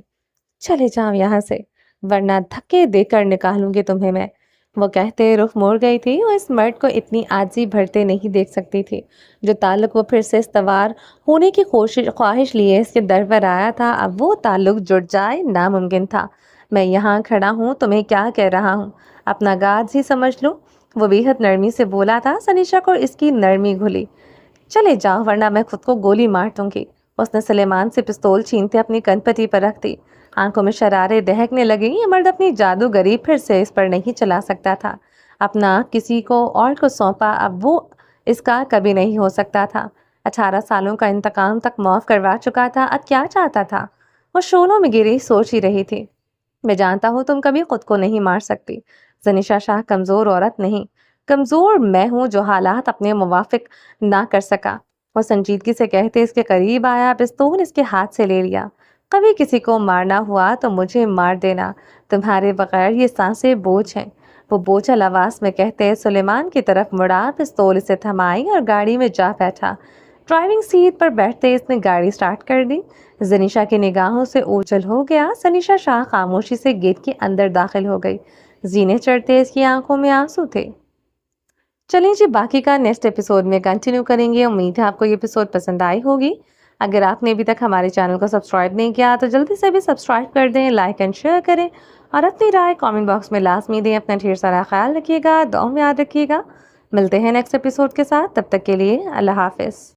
چلے جاؤ یہاں سے ورنہ دھکے دے کر نکالوں گی تمہیں میں، وہ کہتے رخ موڑ گئی تھی۔ وہ اس مرد کو اتنی عاجزی بھرتے نہیں دیکھ سکتی تھی۔ جو تعلق وہ پھر سے استوار ہونے کی خواہش لیے اس کے در پر آیا تھا، اب وہ تعلق جڑ جائے ناممکن تھا۔ میں یہاں کھڑا ہوں، تمہیں کیا کہہ رہا ہوں، اپنا گارڈز ہی سمجھ لو، وہ بے حد نرمی سے بولا تھا۔ سنیشا کو اس کی نرمی گھلی۔ چلے جاؤ ورنہ میں خود کو گولی مار دوں گی، اس نے سلیمان سے پستول چھینتے اپنی کن پٹی پر رکھ دی۔ آنکھوں میں شرارے دہکنے لگی۔ یہ مرد اپنی جادوگری پھر سے اس پر نہیں چلا سکتا تھا۔ اپنا کسی کو اور کو سونپا، اب وہ اس کا کبھی نہیں ہو سکتا تھا۔ 18 سالوں کا انتقام تک معاف کروا چکا تھا، اب کیا چاہتا تھا؟ وہ شولوں میں گری سوچ ہی رہی تھی۔ میں جانتا ہوں تم کبھی خود کو نہیں مار سکتی۔ زنیشا شاہ کمزور عورت نہیں، کمزور میں ہوں جو حالات اپنے موافق نہ کر سکا، وہ سنجیدگی سے کہتے اس کے قریب آیا، پستول اس کے ہاتھ سے لے لیا۔ کبھی کسی کو مارنا ہوا تو مجھے مار دینا، تمہارے بغیر یہ سانسیں بوجھ ہیں، وہ بوجھل آواز میں کہتے سلیمان کی طرف مڑا، پستول اسے تھمائی اور گاڑی میں جا بیٹھا۔ ڈرائیونگ سیٹ پر بیٹھتے اس نے گاڑی سٹارٹ کر دی۔ زنیشا کی نگاہوں سے اوجھل ہو گیا۔ زنیشا شاہ خاموشی سے گیٹ کے اندر داخل ہو گئی، زینے چڑھتے اس کی آنکھوں میں آنسو تھے۔ چلیں جی، باقی کا نیکسٹ ایپیسوڈ میں کنٹینیو کریں گے۔ امید ہے آپ کو یہ ایپیسوڈ پسند آئی ہوگی۔ اگر آپ نے ابھی تک ہمارے چینل کو سبسکرائب نہیں کیا تو جلدی سے بھی سبسکرائب کر دیں، لائک اینڈ شیئر کریں اور اپنی رائے کامنٹ باکس میں لازمی دیں۔ اپنا ڈھیر سارا خیال رکھیے گا، دعاؤں میں یاد رکھیے گا۔ ملتے ہیں نیکسٹ ایپیسوڈ کے ساتھ، تب تک کے لیے اللہ حافظ۔